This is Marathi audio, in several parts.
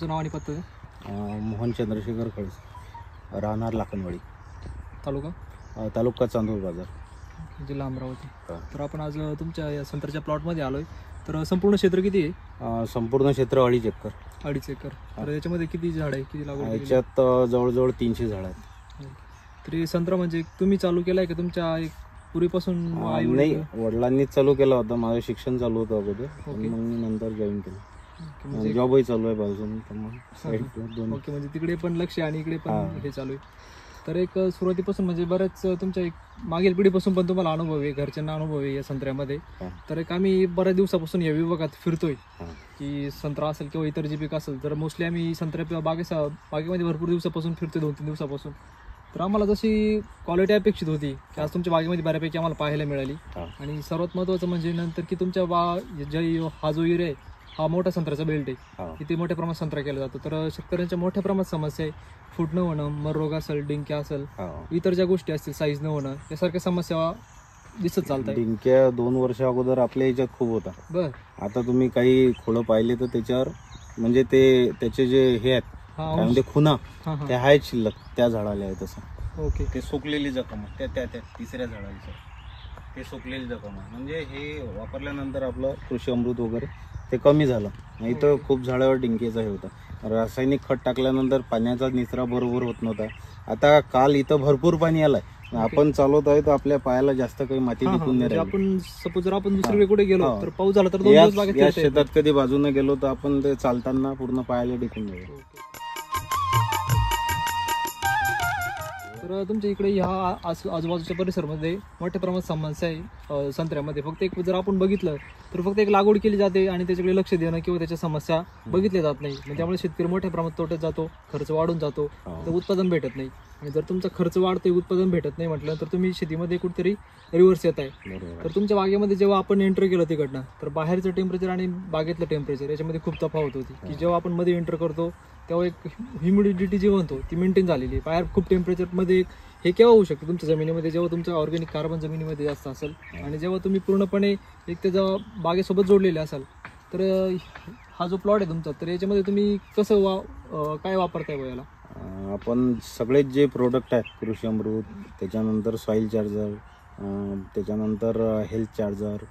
तुमचं नाव आणि पत्ता द्या. मोहन चंद्रशेखर कळस, राहणार लाखनवाडी, तालुका चांदूर बाजार, जिल्हा अमरावती. तर आपण आज तुमच्या या संत्र्याच्या प्लॉटमध्ये आलोय. तर संपूर्ण क्षेत्र किती आहे? संपूर्ण क्षेत्र 2.5 एकर. 2.5 एकर. तर याच्यामध्ये किती झाड आहे, किती लागवड केली? याच्यात जवळजवळ 300 झाड आहेत. तरी संत्रा म्हणजे तुम्ही चालू केलाय की तुमच्या एक पूर्वीपासून? नाही, वडिलांनीच चालू केला होता. माझं शिक्षण चालू होतं अगोदर, मग मी नंतर जॉईन केलं. जॉबही चालू आहे बाजून. ओके, म्हणजे तिकडे पण लक्ष आणि इकडे पण हे चालू आहे. तर एक सुरुवातीपासून म्हणजे बऱ्याच तुमच्या एक मागील पिढीपासून पण तुम्हाला अनुभव आहे, घरच्यांना अनुभव आहे या संत्र्यामध्ये. तर एक आम्ही बऱ्याच दिवसापासून या विभागात फिरतोय की संत्रा असेल किंवा इतर जे पीक असेल, तर मोस्टली आम्ही संत्र्या बागेमध्ये भरपूर दिवसापासून फिरतोय, 2-3 दिवसापासून. तर आम्हाला जशी क्वालिटी अपेक्षित होती की आज तुमच्या बागेमध्ये बऱ्यापैकी आम्हाला पाहायला मिळाली. आणि सर्वात महत्त्वाचं म्हणजे नंतर की तुमच्या हा जो एरिया आहे हा मोठा संत्र्याचा बेल्ट आहे, किती मोठ्या प्रमाणात संत्रा केला जातो. तर शेतकऱ्यांच्या मोठ्या प्रमाणात समस्या आहे, फूट न होणं, मर रोग असेल, डिंक्या असेल, इतर ज्या गोष्टी असतील, साईज न होणं, यासारख्या समस्या दिसत चालतात. डिंक्या 2 वर्ष अगोदर आपल्या याच्यात खूप होता. बर, आता तुम्ही काही खोडं पाहिले तर त्याच्यावर म्हणजे त्याचे जे हे आहेत म्हणजे खुना त्या आहेत शिल्लक, त्या झाडाला आहे तसं. ओके, ते सुकलेली जखम त्या तिसऱ्या झाडाचं ते सुकलेली जखम आहे. म्हणजे हे वापरल्यानंतर आपलं कृषी अमृत वगैरे ते कमी झालं. नाही तर खूप झाडावर डिंकेचा हे होता. रासायनिक खत टाकल्यानंतर पाण्याचा निचरा बरोबर होत नव्हता. आता काल इथं भरपूर पाणी आलंय, आपण चालवत आहे तर आपल्या पायाला जास्त काही माती दिसून नाही राहिली. आपण सपोज जर आपण दुसरीकडे कुठे गेलो तर पाऊस झाला तर 2 दिवस बागेत या शेतात कधी बाजूने गेलो तर आपण ते चालताना पूर्ण पायाला टिकून जाईल. तर तुमच्या इकडे ह्या आजूबाजूच्या परिसरामध्ये मोठ्या प्रमाणात समस्या आहे संत्र्यामध्ये. फक्त एक जर आपण बघितलं तर फक्त एक लागवड केली जाते आणि त्याच्याकडे लक्ष देणं किंवा त्याच्या समस्या बघितल्या जात नाही. म्हणजे त्यामुळे शेतकरी मोठ्या प्रमाणात तोट्यात जातो, खर्च वाढून जातो, तर उत्पादन भेटत नाही. आणि जर तुमचा खर्च वाढतोय, उत्पादन भेटत नाही म्हटलं तर तुम्ही शेतीमध्ये कुठेतरी रिव्हर्स येत आहे. तर तुमच्या बागेमध्ये जेव्हा आपण एंटर केलं तिकडनं, तर बाहेरचं टेम्परेचर आणि बागेतलं टेम्परेचर याच्यामध्ये खूप तफावत होती. की जेव्हा आपण मध्ये एंटर करतो तेव्हा एक ह्युमिडिटी जी म्हणतो ती मेंटेन झालेली आहे. बाहेर खूप टेम्परेचरमध्ये हे केव्हा होऊ शकतं तुमच्या जमिनीमध्ये, जेव्हा तुमचं ऑर्गॅनिक कार्बन जमिनीमध्ये जास्त असेल आणि जेव्हा तुम्ही पूर्णपणे एक त्याच्या बागेसोबत जोडलेले असाल. तर हा जो प्लॉट आहे तुमचा, तर याच्यामध्ये तुम्ही कसं काय वापरताय याला? आपण सगळेच जे प्रोडक्ट आहेत, कृषी अमृत, त्याच्यानंतर सॉईल चार्जर, त्याच्यानंतर हेल्थ चार्जर,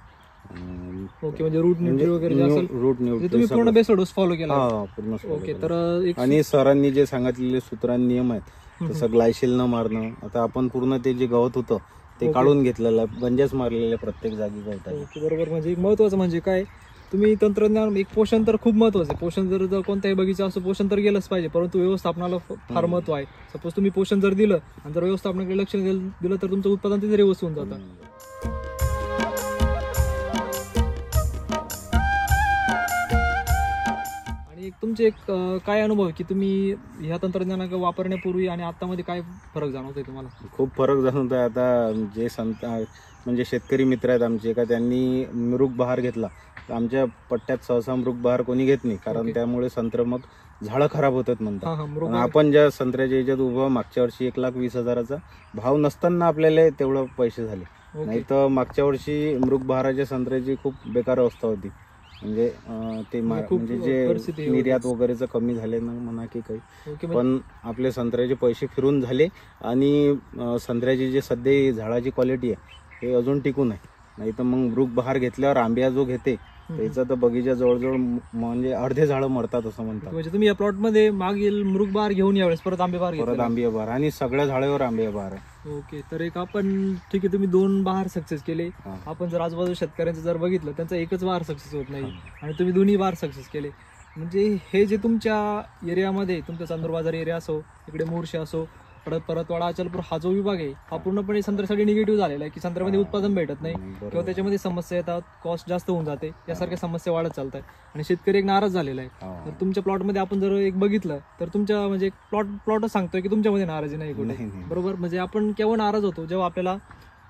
ओके, म्हणजे रूट न्यूट्री वगैरे असेल, रूट न्यूट्री तुम्ही पूर्ण बेस्ट डोस फॉलो केला? पूर्ण. ओके, तर आणि सरांनी जे सांगितलेले सूत्रांनी नियम आहेत तसं ग्लायशिल न मारणं. आता आपण पूर्ण ते जे गवत होतं ते काढून घेतलेलं, गंजेच मारलेले प्रत्येक जागी गवतात. ओके, बरोबर. म्हणजे एक महत्वाचं म्हणजे काय, तुम्ही तंत्रज्ञान, एक पोषण तर खूप महत्वाचं आहे. पोषण जर कोणत्याही बगीचा असो, पोषण तर गेलंच पाहिजे, परंतु व्यवस्थापनाला फार महत्व आहे. सपोज तुम्ही पोषण जर दिलं आणि जर व्यवस्थापनाकडे लक्ष दिलं तर तुमचं उत्पादन तिथे रिवर्स होऊन जातं. तुमचे एक काय अनुभव की तुम्ही ह्या तंत्रज्ञाना वापरण्यापूर्वी आणि आतामध्ये काय फरक जाणवतोय तुम्हाला? खूप फरक जाणवतोय. आता जे म्हणजे शेतकरी मित्र आहेत आमचे, का त्यांनी मृग बहार घेतला, तर आमच्या पट्ट्यात सहसा मृग बहार कोणी घेत नाही, कारण त्यामुळे संत्र मग झाडं खराब होतात म्हणतात. आपण ज्या संत्र्याच्या याच्यात उभं मागच्या वर्षी 1,20,000चा भाव नसताना आपल्याला तेवढं पैसे झाले. नाही तर मागच्या वर्षी मृग बहाराच्या संत्र्याची खूप बेकार अवस्था होती. म्हणजे ते म्हणजे जे निर्यात वगैरेच कमी झाले ना म्हणा की काही, पण आपले संत्र्याचे पैसे फिरून झाले. आणि संत्र्याची जे सध्या झाडाची क्वालिटी आहे हे अजून टिकून आहे. नाही तर मग मृग बहार घेतल्यावर आंब्या जो घेते त्याचा तर बगीचा जवळजवळ म्हणजे अर्धे झाडं मरतात असं म्हणतात. म्हणजे तुम्ही या प्लॉट मध्ये मागील मृग बहार घेऊन यावेळेस परत आंबे बहार आणि सगळ्या झाडावर आंबे बहार आहे. ओके, तर एक आपण ठीक आहे, तुम्ही 2 बहार सक्सेस केले. आपण जर आजूबाजू शेतकऱ्यांचं जर बघितलं, त्यांचा एकच बहार सक्सेस होत नाही आणि तुम्ही 2 बहार सक्सेस केले. म्हणजे हे जे तुमच्या एरियामध्ये, तुमचा चांदूर बाजार एरिया असो, इकडे मोर्शी असो, परतवाडा, अचलपूर हा जो विभाग आहे हा पूर्णपणे संत्र्यासाठी निगेटिव्ह झालेला आहे. की संत्र्यामध्ये उत्पादन भेटत नाही किंवा त्याच्यामध्ये समस्या येतात, कॉस्ट जास्त होऊन जाते, यासारख्या समस्या वाढत चालतात आणि शेतकरी एक नाराज झालेला आहे. तर तुमच्या प्लॉटमध्ये आपण जर एक बघितलं तर तुमच्या म्हणजे प्लॉटच सांगतोय की तुमच्यामध्ये नाराजी नाही कुठे, बरोबर. म्हणजे आपण केव्हा नाराज होतो, जेव्हा आपल्याला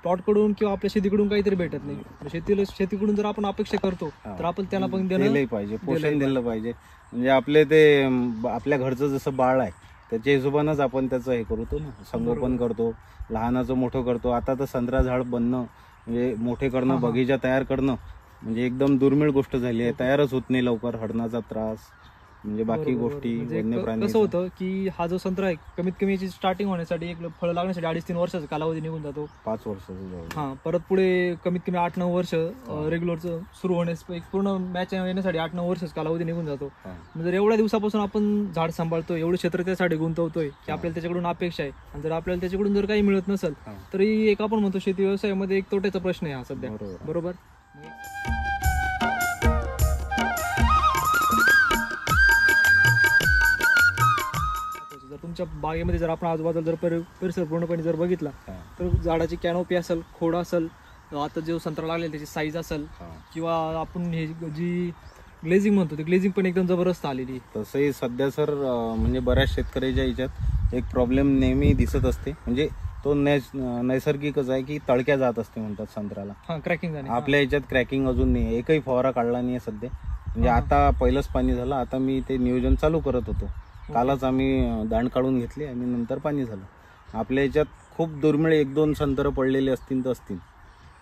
प्लॉटकडून किंवा आपल्या शेतीकडून काहीतरी भेटत नाही. शेतीकडून जर आपण अपेक्षा करतो तर आपण त्याला पण दिलं पाहिजे, पोषण दिलं पाहिजे. म्हणजे आपले ते आपल्या घरचं जसं बाळ आहे त्याच्या हिशोबानंच आपण त्याचं हे करतो ना, संगोपन करतो, लहानाचं मोठं करतो. आता तर संत्रा झाड बनणं म्हणजे मोठे करणं, बगीचा तयार करणं म्हणजे एकदम दुर्मिळ गोष्ट झाली आहे. तयारच होत नाही लवकर, हडणाचा त्रास, म्हणजे बाकी बरोबर, गोष्टी म्हणजे वन्य प्राणी कसं होतं की हा जो संत्रा आहे कमीत कमी याची स्टार्टिंग होण्यासाठी एक फळ लागण्यासाठी 2.5-3 वर्षाचा कालावधी निघून जातो. 5 वर्षाचं जवळ. हा परत पुढे कमीत कमी 8-9 वर्ष रेग्युलरचं सुरू होण्यास एक पूर्ण मॅच येण्यासाठी 8-9 वर्षाचा कालावधी निघून जातो. हा. म्हणजे जर एवढ्या दिवसापासून आपण झाड सांभाळतोय, एवढं क्षेत्र त्यासाठी गुंतवतोय की आपल्याला त्याच्याकडून अपेक्षा आहे, आणि जर आपल्याला त्याच्याकडून जर काही मिळत नसेल हा. तरी एक आपण म्हणतो शेती व्यवसायामध्ये एक तोट्याचा प्रश्न आहे हा सध्या. बरोबर. बरोबर. जर तुमच्या बागेमध्ये जर आपण आजूबाजूला जर परिसर पूर्णपणे जर बघितला हा. तर झाडाची कॅनोपी असेल, खोड असेल, आता जो संत्रा लागलेला त्याची साईज असेल, हा. किंवा आपण हे जी ग्लेझिंग म्हणतो ती ग्लेझिंग पण एकदम जबरदस्त आलेली आहे. तसंही सध्या सर म्हणजे बऱ्याच शेतकऱ्याच्या ह्याच्यात एक प्रॉब्लेम नेहमी दिसत असते, म्हणजे तो नैसर्गिकच आहे की तळक्या जात असते म्हणतात संत्र्याला. हा क्रॅकिंग झाली. आपल्या ह्याच्यात क्रॅकिंग अजून नाही, एकही फवारा काढला नाही सध्या. म्हणजे आता पहिलंच पाणी झालं, आता मी ते नियोजन चालू करत होतो. कालच आम्ही दांड काढून घेतली आणि नंतर पाणी झालं. आपल्या ह्याच्यात खूप दुर्मिळ 1-2 संत्र पडलेले असतील तर असतील,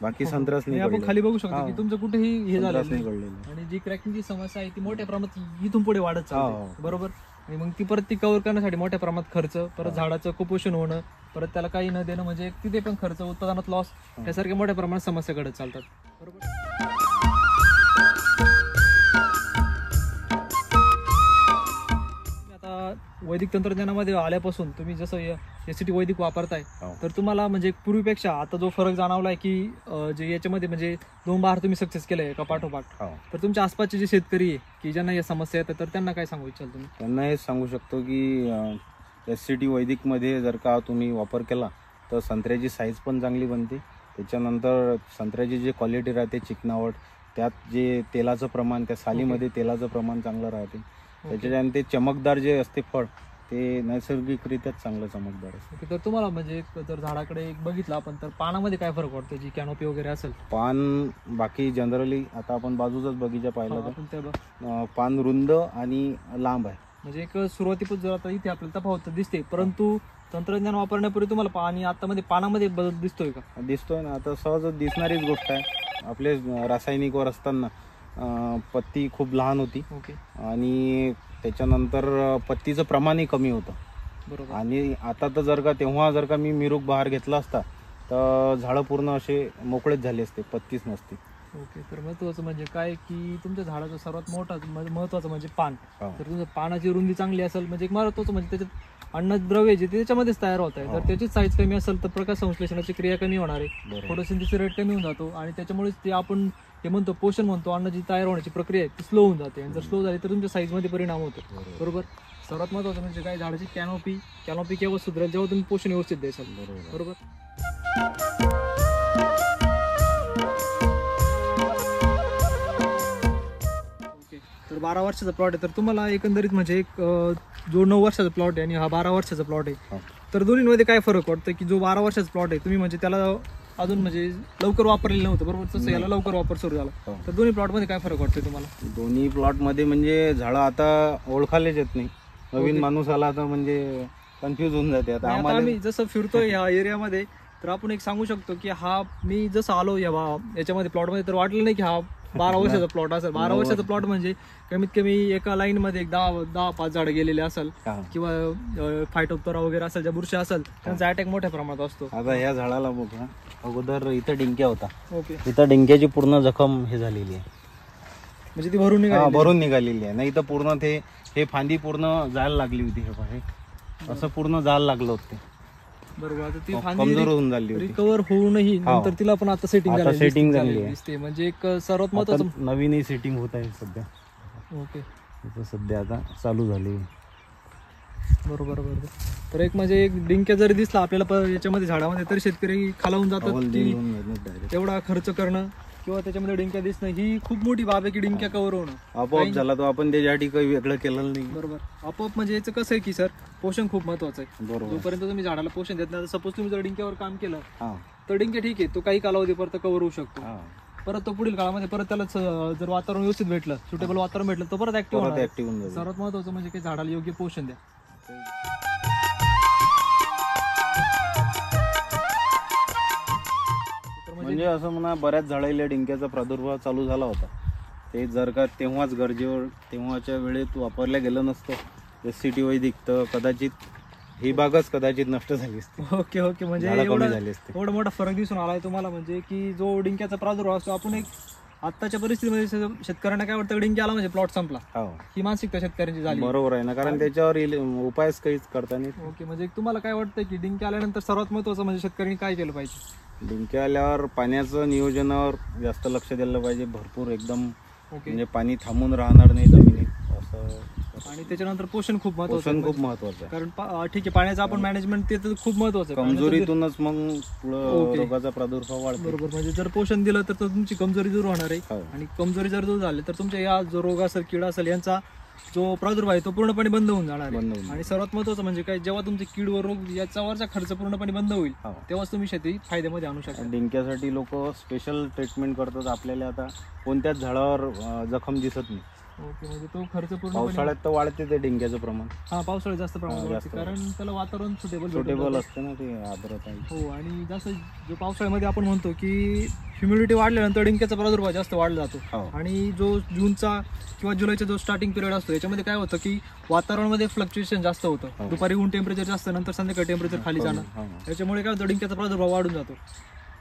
बाकी संत्राच नाही आपण पडले. खाली बघू शकतो हा. की तुमचं कुठेही हे झालं संत्राच नाही नाही. पडलेले. आणि जी क्रॅकिंगची समस्या आहे ती मोठ्या प्रमाणात इथून पुढे वाढत चालते. हो. बरोबर. आणि मग ती परत ती कव्हर करण्यासाठी मोठ्या प्रमाणात खर्च, परत झाडाचं कुपोषण होणं, परत त्याला काही न देणं, म्हणजे तिथे पण खर्च, उत्पादनात लॉस, यासारख्या मोठ्या प्रमाणात समस्या घडत चालतात. बरोबर. आता वैदिक तंत्रज्ञानामध्ये आल्यापासून तुम्ही जसं एसीटी वैदिक वापरताय, हो. तर तुम्हाला म्हणजे पूर्वीपेक्षा आता जो फरक जाणवलाय की जे याच्यामध्ये म्हणजे 2 बहार तुम्ही सक्सेस केलंय एका पाठोपाठ, हो. तर तुमच्या आसपासचे जे शेतकरी आहे की ज्यांना या समस्या येतात तर त्यांना काय सांगू इच्छाल तुम्ही? त्यांना हे सांगू शकतो की SCT वैदिकमध्ये जर का तुम्ही वापर केला तर संत्र्याची साईज पण चांगली बनते. त्याच्यानंतर संत्र्याची जी क्वालिटी राहते, चिकनावट, त्यात जे तेलाचं प्रमाण, त्या सालीमध्ये तेलाचं प्रमाण चांगलं राहते. त्याच्याने ते चमकदार जे असते फळ ते नैसर्गिकरित्याच चांगलं चमकदार असते. ओके, तर तुम्हाला म्हणजे जर झाडाकडे एक बघितलं आपण तर पानामध्ये काय फरक वाटतो, जी कॅनोपी वगैरे असेल? पान बाकी जनरली आता आपण बाजूचाच बगीचा पाहिला आपण ते तर पान रुंद आणि लांब आहे. म्हणजे एक सुरुवातीपासून जर आता इथे आपल्याला तफावत दिसते, परंतु तंत्रज्ञान वापरण्यापूर्वी तुम्हाला पाणी आतामध्ये पानामध्ये बदल दिसतोय का? दिसतोय ना, आता सहज दिसणारीच गोष्ट आहे. आपले रासायनिकवर असताना पत्ती खूप लहान होती. ओके. आणि त्याच्यानंतर पत्तीचं प्रमाणही कमी होतं. बरोबर. आणि आता तर तेव्हा जर का मी मिरूक बहार घेतला असता तर झाडं पूर्ण असे मोकळेच झाले असते, पत्तीच नसती. ओके, तर महत्वाचं म्हणजे काय की तुमच्या झाडाचं सर्वात महत्वाचं म्हणजे पान. तर तुमचं पानाची रुंदी चांगली असेल, म्हणजे एक महत्वाचं म्हणजे त्याच्यात अन्नद्रव्य जे त्याच्यामध्येच तयार होत आहे. जर त्याची साईज कमी असेल तर प्रकाश संश्लेषणाची क्रिया कमी होणार आहे, फोटोसिंथेसिस रेट कमी होऊन जातो, आणि त्याच्यामुळेच ते आपण हे म्हणतो पोषण म्हणतो, अन्न जी तयार होण्याची प्रक्रिया आहे ती स्लो होऊन जाते. आणि जर स्लो झाली तर तुमच्या साईजमध्ये परिणाम होतो. बरोबर. सर्वात महत्वाचं म्हणजे काय, झाडाची कॅनोपी केव्हा सुधरेल, जेव्हा तुम्ही पोषण व्यवस्थित द्याल. बरोबर. तर 12 वर्षाचा प्लॉट आहे, तर तुम्हाला एकंदरीत म्हणजे एक जो 9 वर्षाचा प्लॉट आहे आणि हा 12 वर्षाचा प्लॉट आहे, तर दोन्हीमध्ये काय फरक वाटतं की जो 12 वर्षाचा प्लॉट आहे तुम्ही म्हणजे त्याला अजून म्हणजे लवकर वापरलेलं नव्हतं, बरोबर, तसं याला लवकर वापर सुरू झाला, तर दोन्ही प्लॉटमध्ये काय फरक वाटतोय तुम्हाला? दोन्ही प्लॉटमध्ये म्हणजे झाडं आता ओळखायलाच येत नाही. नवीन माणूस आला तर म्हणजे कन्फ्यूज होऊन जाते. आता आता आम्ही जसं फिरतोय या एरियामध्ये तर आपण एक सांगू शकतो की हा मी जसं आलो याच्यामध्ये प्लॉटमध्ये तर वाटलं नाही की हा 12 वर्षाचा प्लॉट असेल. 12 वर्षाचा प्लॉट म्हणजे कमीत कमी एका लाईन मध्ये एक 10-5 झाडं गेलेले असेल, किंवा फायटोप्तरा वगैरे असेल, ज्या बुरशी असेल त्यांचा अटॅक मोठ्या प्रमाणात असतो. आता या झाडाला बघा, अगोदर इथं डिंक्या होता. ओके. इथं डिंक्याची पूर्ण जखम हे झालेली आहे, म्हणजे ती भरून निघालेली आहे. नाही तर पूर्ण हे फांदी पूर्ण जायला लागली होती. हे पाहे असं पूर्ण जायला लागलं होतं. बरोबर. आता ती कमजोर होऊन झाली होती. रिकवर होऊनही नंतर तिला पण आता सेटिंग झाली दिसते. म्हणजे एक सर्वात महत्वाचं नवीनही सेटिंग होत आहे सध्या. ओके. सध्या आता चालू झाली. बरोबर. तर एक म्हणजे एक डिंक्या जरी दिसला आपल्याला याच्यामध्ये झाडामध्ये तर शेतकरी खालावून जातात. तेवढा खर्च करणं किंवा त्याच्यामध्ये डिंक्या दिसणं ही खूप मोठी बाब आहे की डिंक्या कव्हर होणं आपोआप झाला तो, आपण त्याच्यासाठी काही वेगळं केलं नाही. बरोबर. आपोआप म्हणजे याचं कसं आहे की सर, पोषण खूप महत्वाचं आहे. बरोबर. जोपर्यंत तुम्ही झाडाला पोषण देत नाही, सपोज तुम्ही जर डिंक्यावर काम केलं तर डिंक्या ठीक आहे, तो काही कालावधीपर्यंत कव्हर होऊ शकतो. परत तो पुढील काळामध्ये परत त्याला जर वातावरण व्यवस्थित भेटलं, सुटेबल वातावरण भेटलं, तो परत ऍक्टिव्ह होणार. सर्वात महत्वाचं म्हणजे की झाडाला योग्य पोषण द्या. म्हणजे असं म्हणा, बऱ्याच झाडाला डिंक्याचा प्रादुर्भाव चालू झाला होता, ते जर का तेव्हाच गरजेवर तेव्हाच्या वेळेत वापरल्या गेलं नसतं SCT वैदिक तर कदाचित ही बागच कदाचित नष्ट झाली असती. ओके ओके, म्हणजे झाडं कमी एवढा झाली असती. एवढा मोठा फरक दिसून आलाय तुम्हाला, म्हणजे की जो डिंक्याचा प्रादुर्भाव असतो, आपण एक आत्ताच्या परिस्थितीमध्ये शेतकऱ्यांना काय वाटतं, डिंकी आला म्हणजे प्लॉट संपला, हो ही मानसिकता शेतकऱ्यांची झाली. बरोबर आहे ना, कारण त्याच्यावर उपायच काहीच करता नाही. ओके, म्हणजे तुम्हाला काय वाटतं की डिंकी आल्यानंतर सर्वात महत्त्वाचं म्हणजे शेतकऱ्यांनी काय केलं पाहिजे? डिंके आल्यावर पाण्याचं नियोजनावर जास्त लक्ष दिलं पाहिजे, भरपूर एकदम, ओके, म्हणजे पाणी थांबून राहणार नाही जमिनीत असं. आणि त्याच्यानंतर पोषण खूप महत्त्वाचं पोषण आहे, खूप महत्वाचं आहे. कारण ठीक आहे पाण्याचं आपण मॅनेजमेंट ते तर खूप महत्त्वाचं आहे. कमजोरीतूनच मग पुढं ओके. रोगाचा प्रादुर्भाव वाढतो. बरोबर, म्हणजे जर पोषण दिलं तर तुमची कमजोरी दूर होणार आहे, हो. आणि कमजोरी जर दूर झाली तर तुमच्या या जो रोग असेल, किडा असेल, यांचा जो प्रादुर्भाव आहे तो पूर्णपणे बंद होऊन जाणार आहे. बंद होऊन आणि सर्वात महत्त्वाचं म्हणजे काय, जेव्हा तुमचे कीड व रोग याच्यावरचा खर्च पूर्णपणे बंद होईल, हो. तेव्हाच तुम्ही शेती फायद्यामध्ये आणू शकता. डिंक्यासाठी लोक स्पेशल ट्रीटमेंट करतात. आपल्याला आता कोणत्याच झाडावर जखम दिसत नाही. ओके, म्हणजे तो खर्च पूर्णपणे पावसाळ्यात तर वाढते ते डिंक्याचं प्रमाण, हा पावसाळ्यात जास्त प्रमाणात जास्त वाढते, कारण त्याला वातावरण सुटेबल असतं ना, ते आर्द्रता. हो, आणि जास्त जो पावसाळ्यामध्ये आपण म्हणतो की ह्युमिडिटी वाढल्यानंतर डिंक्याचा प्रादुर्भाव जास्त वाढला जातो. हो. आणि जो जूनचा किंवा जुलैचा जो स्टार्टिंग पिरियड असतो, याच्यामध्ये काय होतं की वातावरणामध्ये फ्लक्च्युएशन जास्त होतं. हो. दुपारी ऊन टेम्परेचर जास्त, नंतर संध्याकाळी टेम्परेचर खाली जाणं, हो. याच्यामुळे काय होतं, डिंक्याचा प्रादुर्भाव वाढून जातो.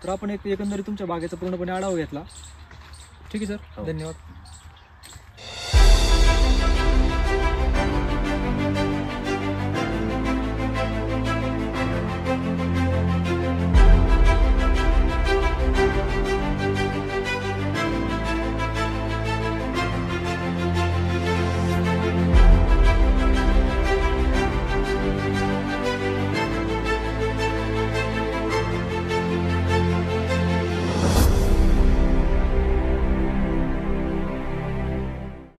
तर आपण एकंदरीत तुमच्या बागेचा पूर्णपणे आढावा घेतला. ठीक आहे सर, हो. धन्यवाद.